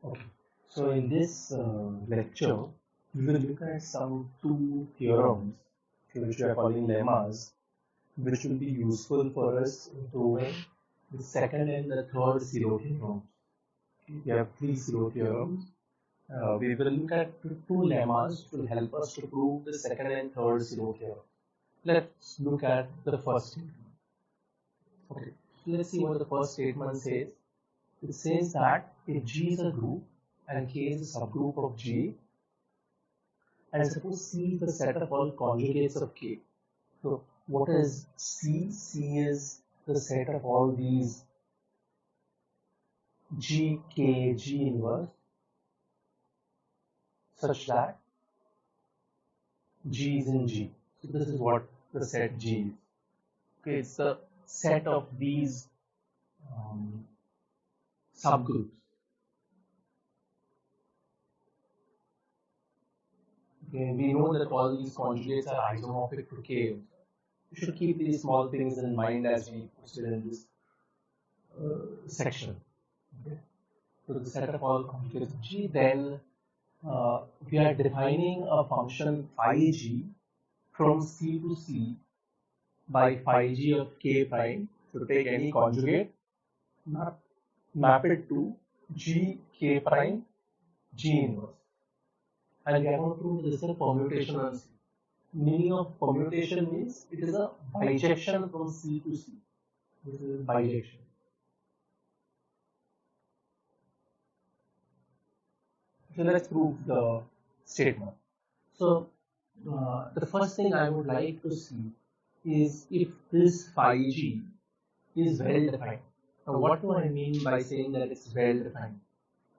Okay. So in this lecture, we will look at some two theorems, which we are calling lemmas, which will be useful for us in proving the second and the third zero theorems. We have three zero theorems. We will look at two lemmas which will help us to prove the second and third zero theorem. Let's look at the first statement. Okay. Let's see what the first statement says. It says that if G is a group and K is a subgroup of G, and suppose C is the set of all conjugates of K. So what is C? C is the set of all these G, K, G inverse such that G is in G. So this is what the set G is. Okay, it's the set of these subgroups. Okay, we know that all these conjugates are isomorphic to K. You should keep these small things in mind as we proceed in this section. Okay. So the set of all conjugates of G, then we are defining a function phi g from C to C by phi g of K prime. So take any conjugate, map it to G K prime G inverse. And we are going to prove this is a permutation on C. Meaning of permutation means it is a bijection from C to C. This is bijection. So let's prove the statement. So the first thing I would like to see is if this phi g is well defined. Now what do I mean by saying that it's well defined?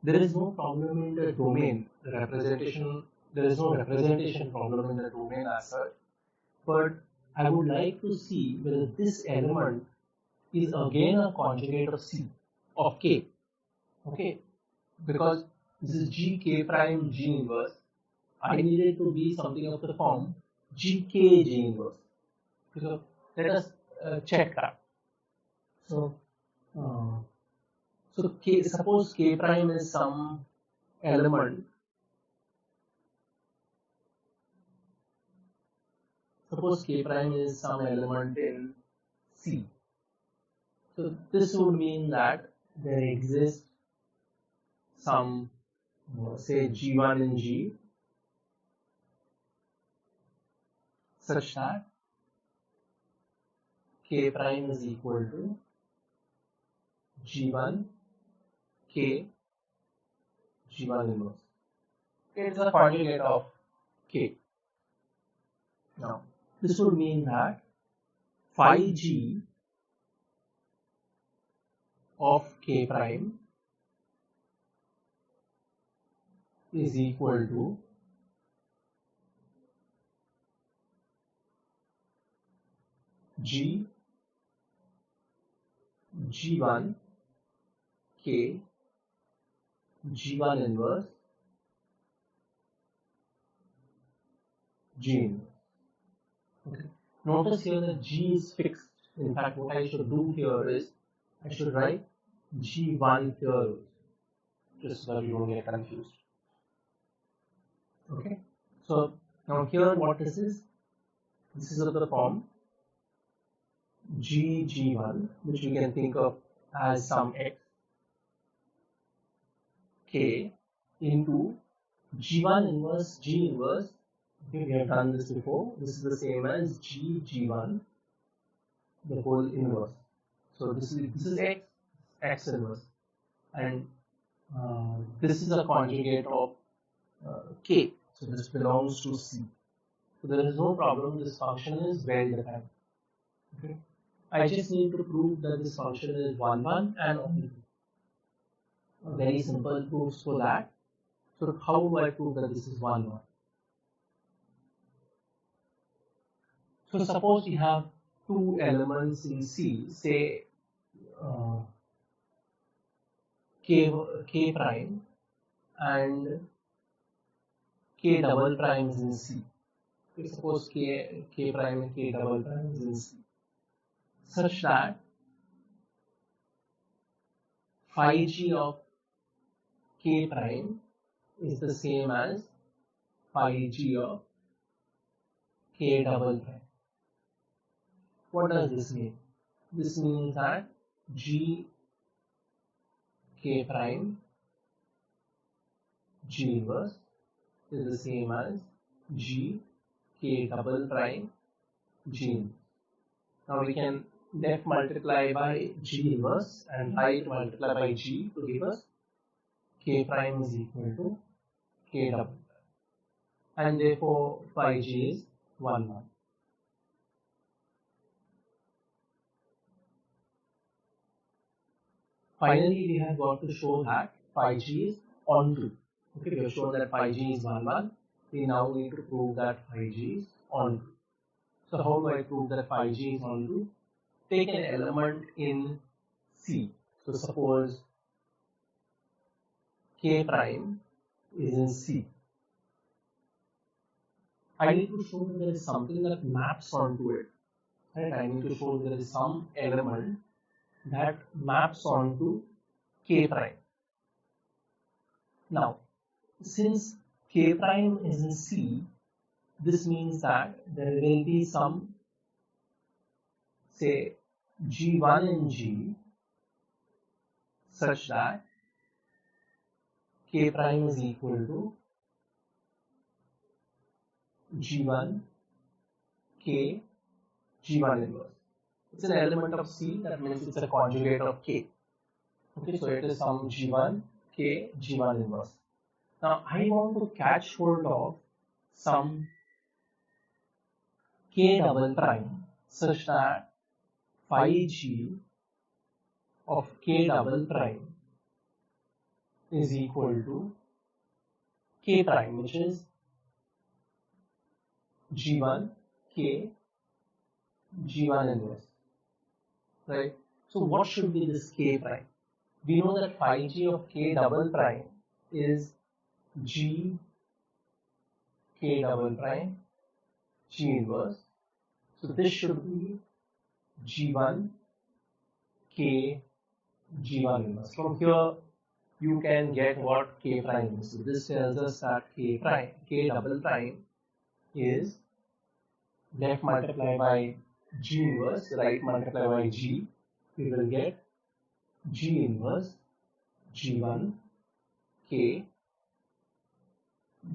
There is no problem in the domain, the representation, there is no representation problem in the domain as such, but I would like to see whether this element is again a conjugate of C, of K, okay, because this is G K prime G inverse. I need it to be something of the form GK G inverse. So let us check that. So, K, suppose K prime is some element. Suppose K prime is some element in C. So this would mean that there exists some, say G1 in G, such that K prime is equal to G1 K G1 inverse. It is a conjugate of K. Now, this would mean that phi g of K prime is equal to G G1 K G1 inverse G inverse. Okay. Notice here that G is fixed. In fact, what I should do here is I should write G1 here, just so that you don't get confused. Okay. So now here, what this is? This is of the form G1, which we can think of as some x K into G1 inverse G inverse. Okay, we have done this before. This is the same as G1, the whole inverse. So this is x inverse, and this is a conjugate of K. So this belongs to C. So there is no problem. This function is well defined. Okay. I just need to prove that this function is 1, 1 and only 2. Very simple proofs for that. So how do I prove that this is 1, 1? So suppose we have two elements in C, say K prime and K double prime is in C. Okay, suppose K prime and K double prime is in C, such that phi g of K prime is the same as phi g of K double prime. What does this mean? This means that G K prime G inverse is the same as G K double prime G inverse. Now we can left multiply by G inverse and right multiply by G to give us K prime is equal to K double prime. And therefore phi G is 1, 1. Finally, we have got to show that phi G is onto. Okay, we have shown that phi G is 1, 1. We now need to prove that phi G is onto. So how do I prove that phi G is onto? Take an element in C. So suppose K prime is in C. I need to show that there is something that maps onto it. Right? I need to show there is some element that maps onto K prime. Now, since K prime is in C, this means that there will be some, say, G1 in G such that K prime is equal to G1 K G1 inverse. It's an element of C, that means it's a conjugate of K. Okay, so it is some G1 K G1 inverse. Now I want to catch hold of some K double prime such that phi G of K double prime is equal to K prime, which is G1 K G1 inverse. Right? So what should be this K prime? We know that phi G of K double prime is G K double prime G inverse. So this should be G1 K G1 inverse. From here you can get what K prime is. So this tells us that K prime, K double prime is left multiply by G inverse, right multiply by G. We will get G inverse G1 K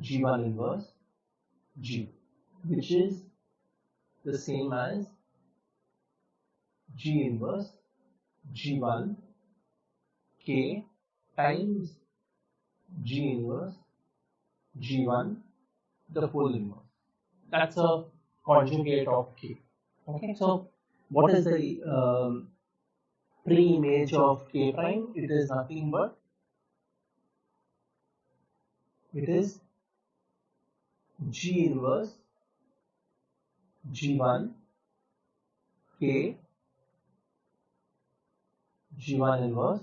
G1 inverse G, which is the same as G inverse G1 K times G inverse G1 the full inverse. That's a conjugate of K. Okay, so what is the pre-image of K prime? It is nothing but it is G inverse G1 K G1 inverse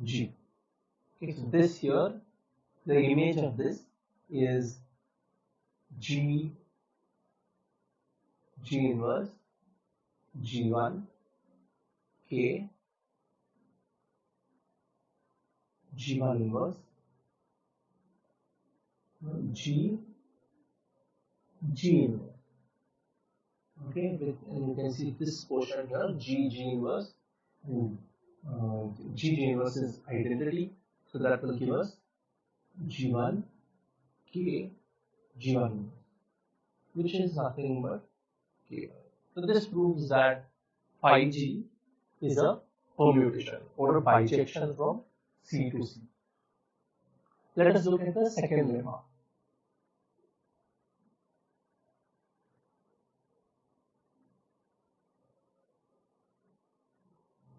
G. Okay, so this here, the image of this is G inverse G1 K G1 inverse G inverse. Okay, and you can see this portion here, G inverse, and G inverse is identity, so that will give us G1 K G1 inverse, which is nothing but K. So this proves that phi G is a permutation or a bijection from C to C. Let us look at the second lemma.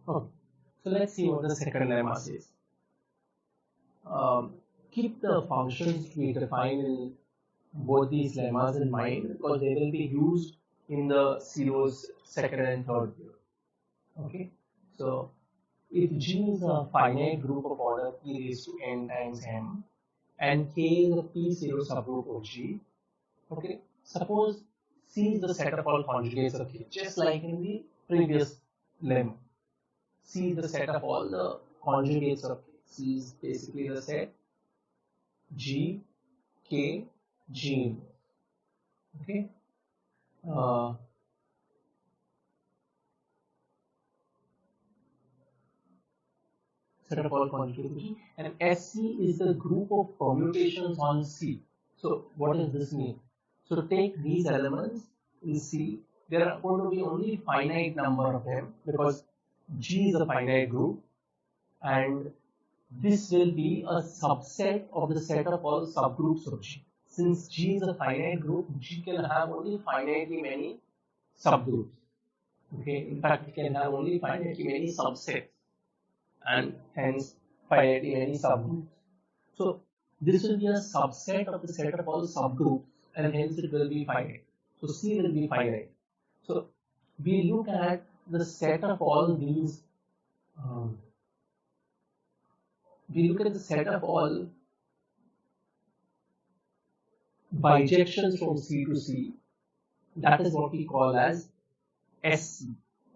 Okay, so let's see what the second lemma says. Keep the functions we define in both these lemmas in mind, because they will be used in the CO's second and third year. Okay, so if G is a finite group of order p raised to n times m, and K is a P0 subgroup of G, okay, suppose C is the set of all conjugates of K, just like in the previous lemma. C is the set of all the conjugates of K. C is basically the set G, K, G. Okay. Set of all conjugations, and SC is the group of permutations on C. So what does this mean? So take these elements in C, there are going to be only finite number of them because G is a finite group, and this will be a subset of the set of all subgroups of G. Since G is a finite group, G can have only finitely many subgroups. Okay, in fact, it can have only finitely many subsets, and hence finitely many subgroups. So this will be a subset of the set of all subgroups, and hence it will be finite. So C will be finite. So we look at the set of all these. We look at the set of all bijections from C to C. That is what we call as SC.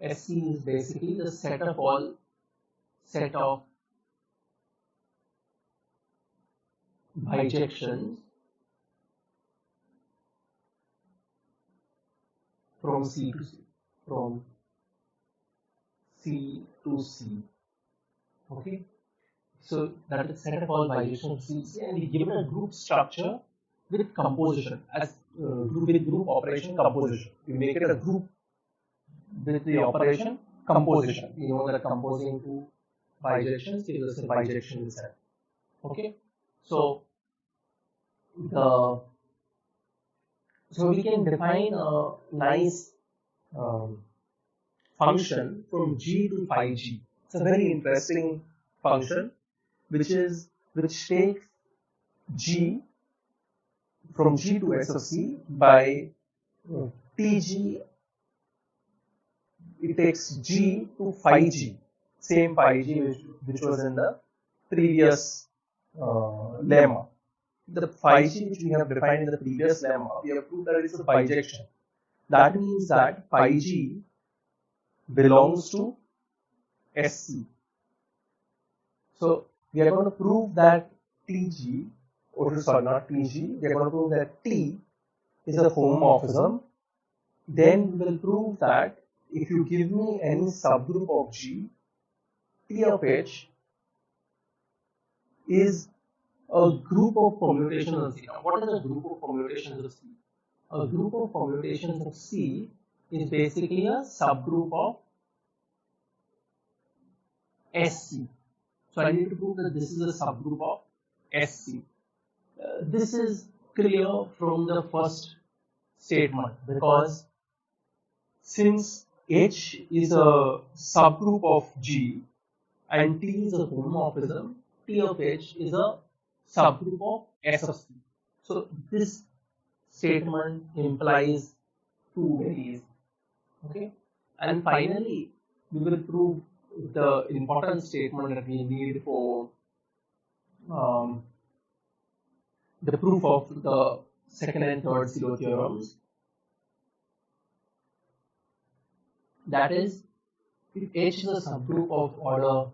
SC is basically the set of all bijections from C to C. From C to C. Okay. So that is set of all bijections of C to C, and we give it a group structure with composition as with group operation composition. We make it a group with the operation composition. We know that composing two bijections gives us a bijection set. Okay, so we can define a nice function from G to phi G. It's a very interesting function which takes G from G to S of C by Tg. It takes G to phi G, same phi G which was in the previous lemma. The phi G which we have defined in the previous lemma, we have proved that it is a bijection. That means that phi G belongs to SC. So we are going to prove that Tg, or sorry, not Tg, we are going to prove that T is a homomorphism. Then we will prove that if you give me any subgroup of G, T of H is a group of permutations of C. Now, what is a group of permutations of C? A group of permutations of C is basically a subgroup of SC. So I need to prove that this is a subgroup of SC. This is clear from the first statement because since H is a subgroup of G and T is a homomorphism, T of H is a subgroup of S of C. So this statement implies two very easy. Okay, and finally we will prove the important statement that we need for the proof of the second and third zero theorems. That is, if H is a subgroup of order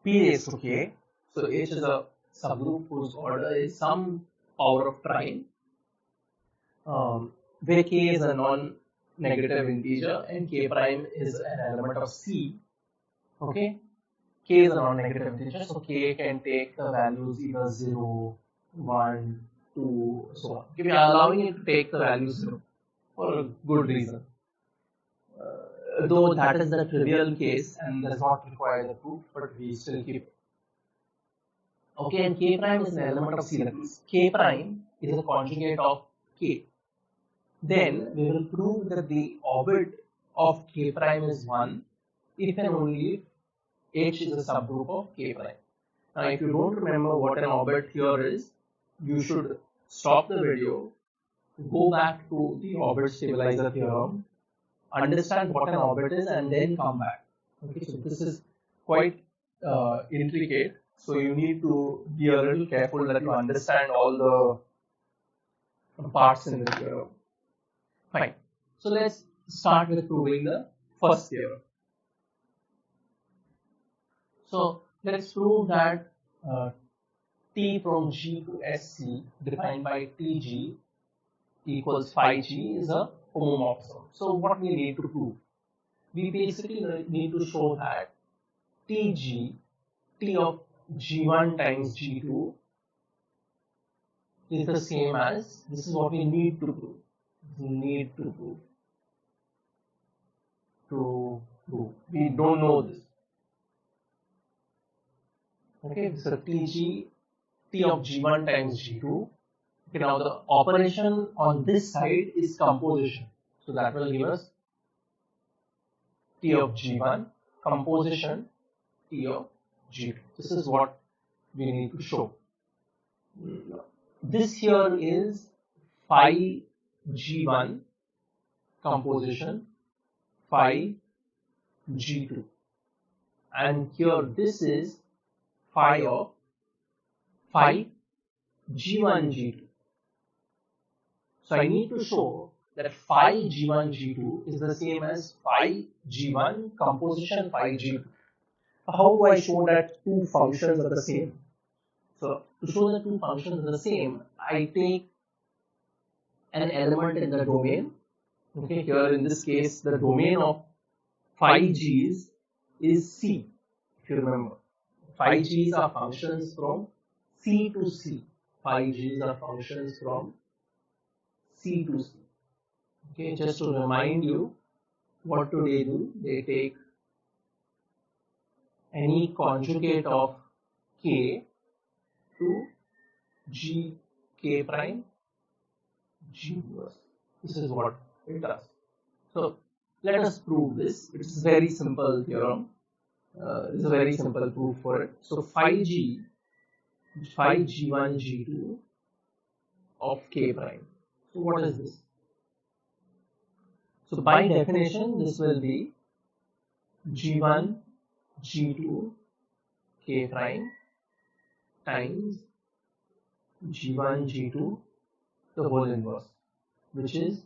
P raised to K, so H is a subgroup whose order is some power of prime, where K is a non-negative integer and K prime is an element of C. Okay, K is a non-negative integer, so K can take the values either 0, 1, 2, so on. Okay, we are allowing it to take the value 0 for a good reason. Though that is the trivial case and does not require the proof, but we still keep it. Okay, and K prime is an element of C. That means K prime is a conjugate of K. Then we will prove that the orbit of K prime is 1 if and only if H is a subgroup of K prime. Now, if you don't remember what an orbit here is, you should stop the video, go back to the orbit stabilizer theorem, understand what an orbit is, and then come back. Okay, so this is quite intricate, so you need to be a little careful that you understand all the parts in the theorem. Fine. So let's start with proving the first theorem. So let's prove that T from G to SC defined by Tg equals phi G is a homomorphism. So what we need to prove? We basically need to show that Tg, T of G1 times G2 is the same as, this is what we need to prove. We don't know this. Okay, so Tg, T of G1 times G2. Okay, now the operation on this side is composition. So that will give us T of G1 composition T of G2. This is what we need to show. This here is phi G1 composition phi G2, and here this is phi of phi G1 G2. So I need to show that phi G1 G2 is the same as phi G1 composition phi G2. How do I show that two functions are the same? So to show that two functions are the same, I take an element in the domain. Okay, here in this case, the domain of phi g's is C. If you remember, phi g's are functions from C to C. Phi g's are functions from C to C. Okay, just to remind you, what do? They take any conjugate of K to G K prime G inverse. This is what it does. So let us prove this. It's a very simple theorem. It's a very simple proof for it. So phi G, phi G1 G2 of K prime. So what is this? So by definition, this will be G1 G2 K prime times G1 G2 the whole inverse, which is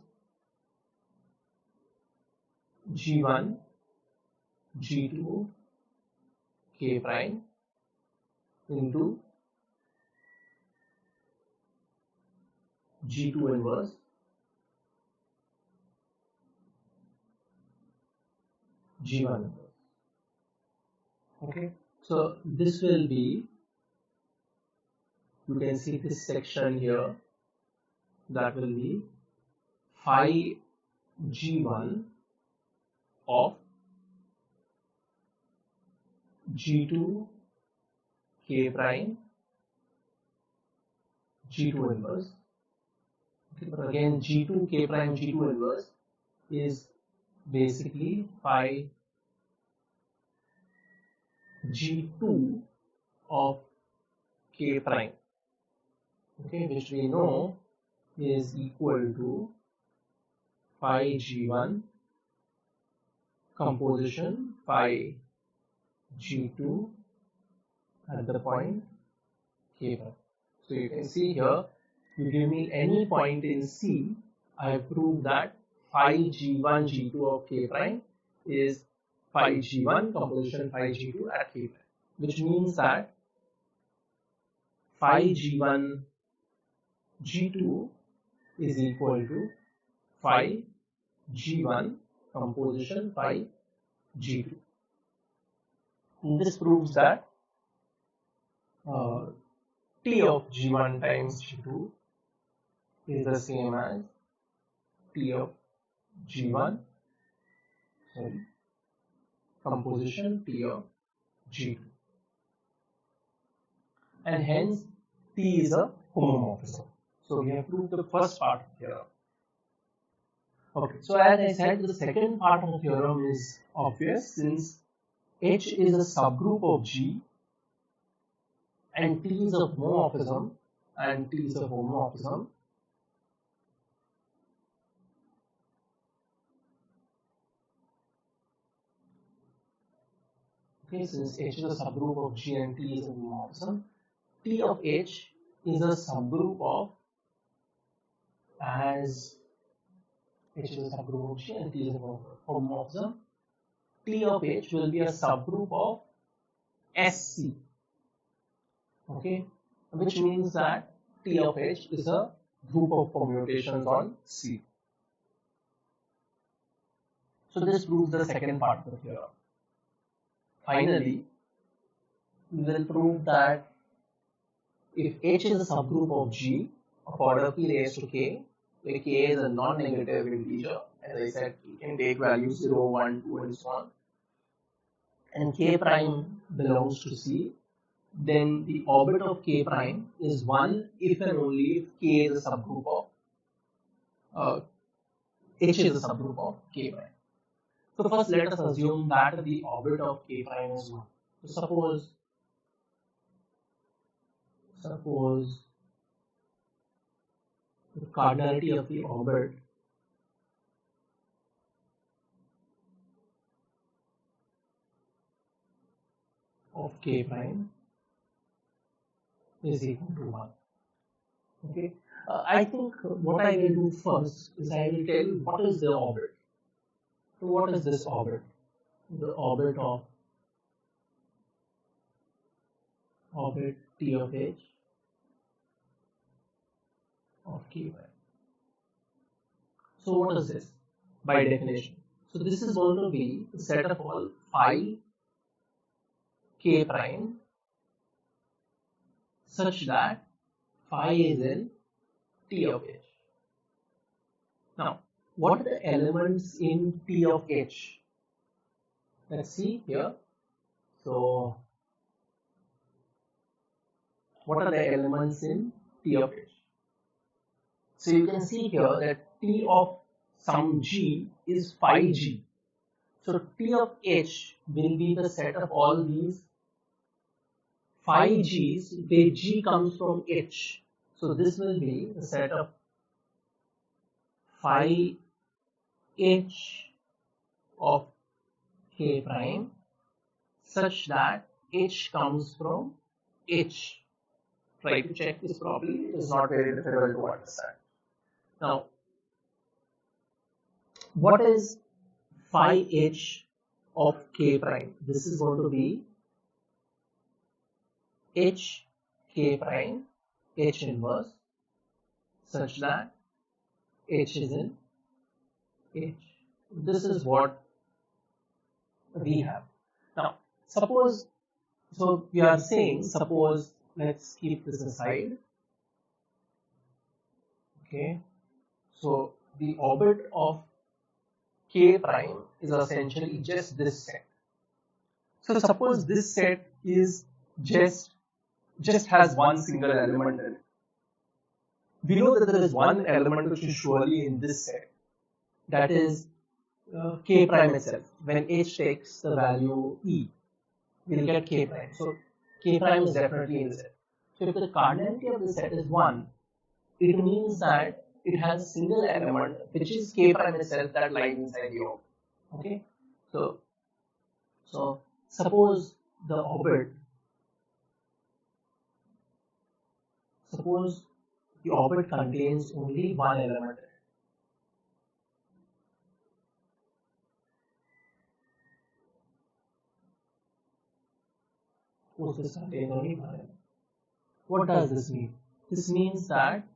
G1 G2 K prime into G2 inverse G1 inverse. Okay, so this will be, you can see this section here, that will be phi G1 of G2 K prime G2 inverse. Okay, but again, G2 K prime G2 inverse is basically phi G2 of K prime, okay, which we know is equal to phi G1 composition phi G2 at the point K prime. So you can see here, you give me any point in C, I have proved that phi G1 G2 of K prime is phi G1 composition phi G2 at K prime, which means that phi G1 G2 is equal to phi G1 composition phi G2. And this proves that T of G1 times G2 is the same as T of G1 composition T of G2, and hence T is a homomorphism. So we have proved the first part of the theorem. Okay, so as I said, the second part of the theorem is obvious, since H is a subgroup of G and T is a homomorphism and T is a homomorphism. Okay, since H is a subgroup of G and T is a homomorphism, T of H is a subgroup of, as H is a subgroup of G and T is a homomorphism, T of H will be a subgroup of SC. okay, which means that T of H is a group of permutations on C. So this proves the second part of the theorem. Finally, we will prove that if H is a subgroup of G of order P raised to K, where K is a non-negative integer, as I said, you can take values 0, 1, 2 and so on, and K prime belongs to C, then the orbit of K prime is 1 if and only if K is a subgroup of H is a subgroup of K prime. So first let us assume that the orbit of K prime is 1. So suppose the cardinality of the orbit of K prime is equal to 1. Okay. I think what I will do first is I will tell you what is the orbit. So what is this orbit? The orbit of T of H of K prime. So what is this by definition? So this is going to be the set of all phi K prime such that phi is in T of H. Now, what are the elements in T of H? Let's see here. So, what are the elements in T of H? So you can see here that T of some G is phi G. So T of H will be the set of all these phi G's where G comes from H. So this will be the set of phi H of K prime such that H comes from H. Try to check this properly. It is not very difficult to understand. Now, what is phi H of K prime? This is going to be H K prime H inverse such that H is in H. This is what we have. Now, suppose, so we are saying, suppose, let's keep this aside. Okay, so the orbit of K prime is essentially just this set. So suppose this set is just has one single element in it. We know that there is one element which is surely in this set, that is K prime itself. When H takes the value E, we will get K prime. So K prime is definitely in the set. So if the cardinality of the set is 1, it means that it has a single element which is K prime itself that lies inside the orbit. Okay, so suppose the orbit contains only one element. Suppose this contains only one element. What does this mean? This means that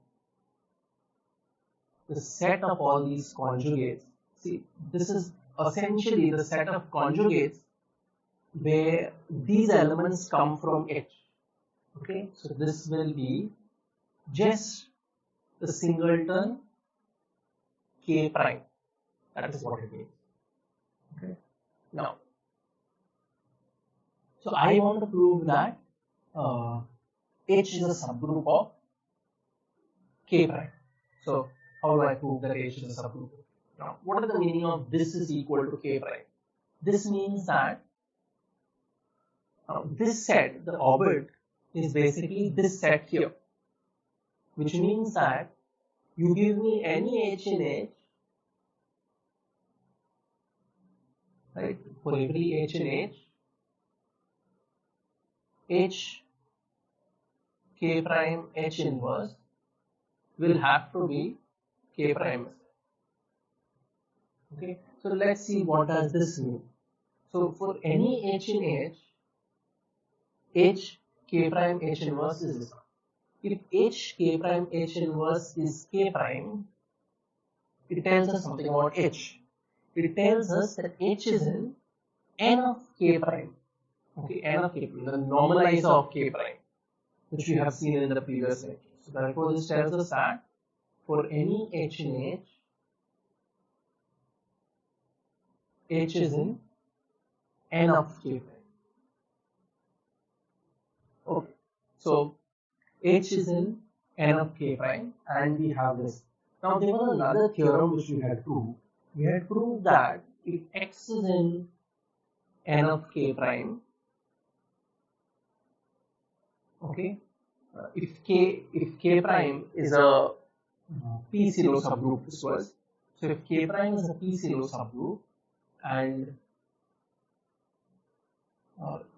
the set of all these conjugates, see, this is essentially the set of conjugates where these elements come from H. Okay, so this will be just the singleton K prime. That is what it means. Okay, now, so I want to prove that H is a subgroup of K prime. So how do I prove that H is a subgroup? Now, what is the meaning of this is equal to K prime? This means that this set, the orbit, is basically this set here, which means that you give me any H in H, right? For every H in H, K prime H inverse will have to be K prime. Okay, so let's see what does this mean. So for any H in H k prime h inverse is this one. If h k prime h inverse is k prime, it tells us something about h. It tells us that h is in n of k prime. Okay, n of k prime, the normalizer of k prime, which we have seen in the previous lecture. So therefore, this tells us that for any h in h is in n of k prime. Okay, so h is in n of k prime, and we have this. Now there was another theorem which we had proved. We had proved that if x is in n of k prime, okay, if k prime is a p0 subgroup, this was, so if k prime is a p0 subgroup, and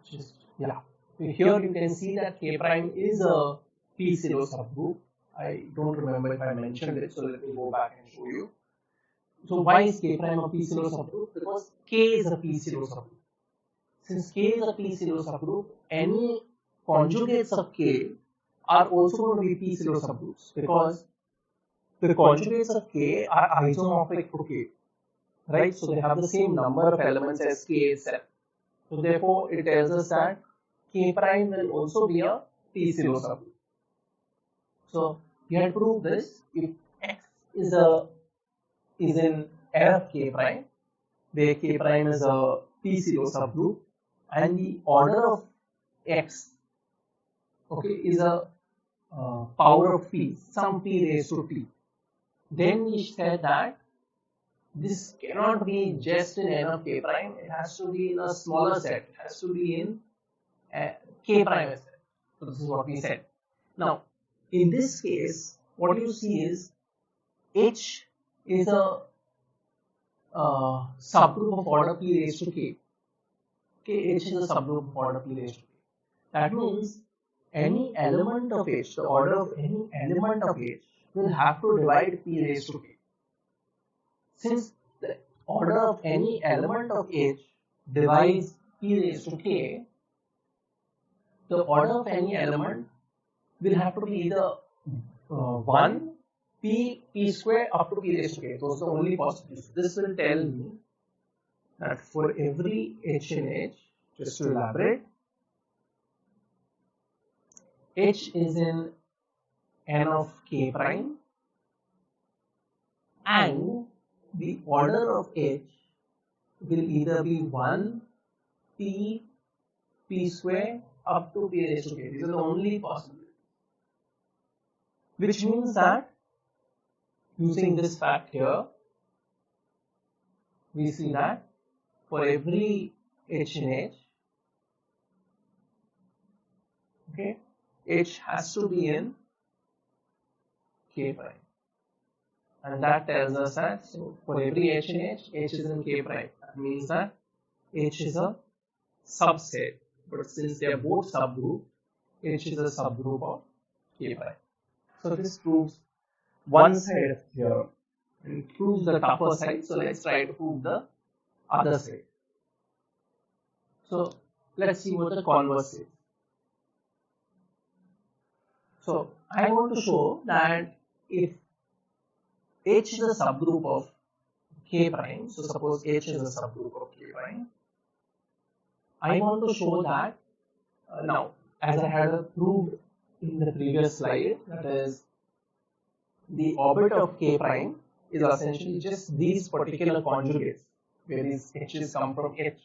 just yeah, so here you can see that k prime is a p0 subgroup. I don't remember if I mentioned it, so let me go back and show you. So why is k prime a p0 subgroup? Because k is a p0 subgroup. Since k is a p0 subgroup, any conjugates of k are also going to be p0 subgroups, because the conjugates of k are isomorphic to k, right? So they have the same number of elements as k itself. So therefore, it tells us that k prime will also be a p0 subgroup. So we had proved this. If x is in n of k prime, where k prime is a p0 subgroup, and the order of x, okay, is a power of p, some p raised to t, then we said that this cannot be just in n of k prime, it has to be in a smaller set, it has to be in k prime set. So this is what we said. Now, in this case, what you see is h is a subgroup of order p raised to k. Okay, h is a subgroup of order p raised to k. That means any element of h, the order of any element of h, will have to divide p raised to k. Since the order of any element of h divides p raised to k, the order of any element will have to be either 1, p square up to p raised to k. Those are the only possibilities. This will tell me that for every h in h, just to elaborate, h is in n of k prime, and the order of h will either be 1, p square up to p raised to k. These are the only possibilities. Which means that using this fact here, we see that for every h in h, okay, h has to be in k prime. And that tells us that, so for every h in h, h is in k prime. That means that h is a subset, but since they are both subgroups, h is a subgroup of k prime. So this proves one side of the theorem and proves the tougher side. So let's try to prove the other side. So let's see what the converse is. So I want to show that if h is a subgroup of k prime, so suppose h is a subgroup of k prime, I want to show that now, as I had proved in the previous slide, that is, the orbit of k prime is essentially just these particular conjugates, where these h's come from h.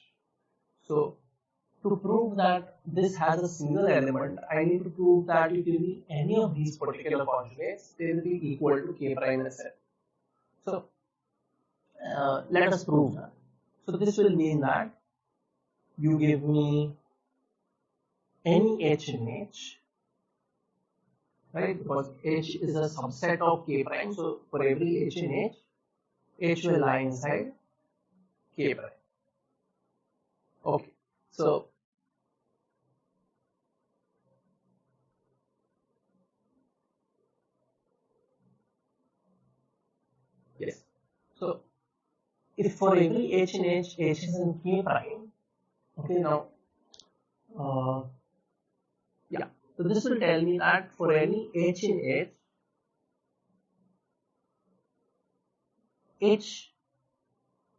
So to prove that this has a single element, I need to prove that it will be any of these particular conjugates, they will be equal to k prime itself. So let us prove that. So this will mean that you give me any h in h, right? Because h is a subset of k prime, so for every h in h, h will lie inside k prime. Okay, so yes, so if for every h in h, h is in k prime, okay, now Yeah. So this will tell me that for any h in h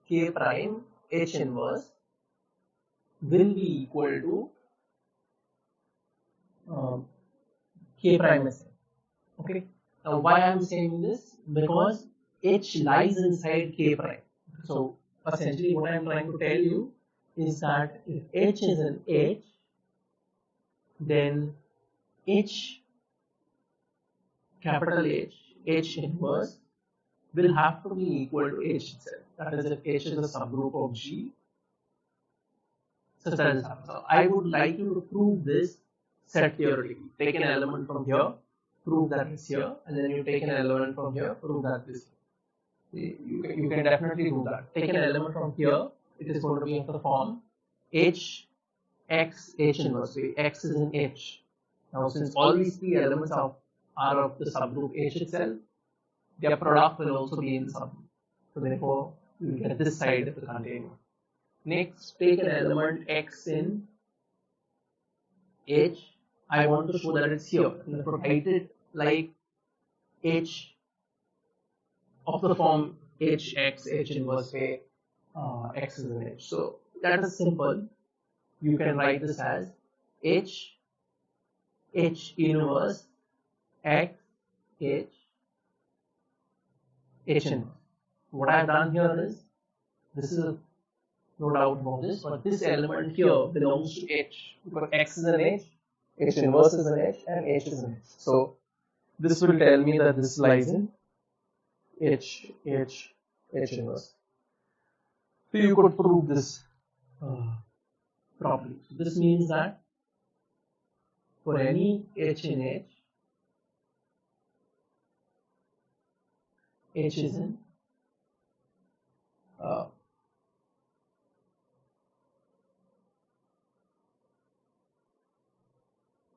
k prime h inverse will be equal to k prime s. Okay. Now why I am saying this? Because h lies inside k prime. So essentially what I am trying to tell you is that if h is an h, then h, capital H inverse will have to be equal to H itself. That is, if H is a subgroup of G, such that is happening. So I would like you to prove this set theoretically. Take an element from here, prove that it's here, and then you take an element from here, prove that this. You can definitely do that. Take an element from here, it is going to be of the form H X H inverse. X is in H. Now, since all these three elements are of the subgroup H itself, their product will also be in the subgroup. So therefore, you get this side of the continuum. Next, take an element X in H. I want to show that it's here. Therefore, write it like H of the form H X H inverse where X is in H. So that is simple. You can write this as H inverse X H inverse. What I have done here is, this is no doubt about this, but this element here belongs to H because X is an H inverse is an H, and H is an H. So this will tell me that this lies in H inverse. So you could prove this properly. So this means that for any H in H, H is in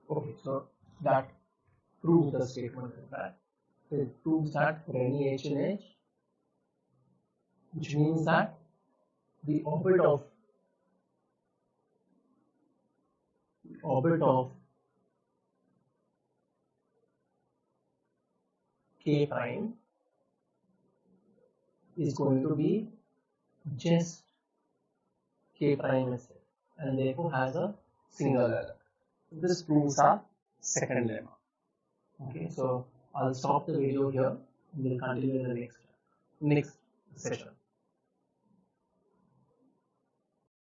okay, so that proves the statement that it proves that for any H in H, which means that the orbit of K prime is going to be just K prime itself, and therefore has a single element. This proves our second lemma. Okay, so I'll stop the video here and we'll continue in the next session.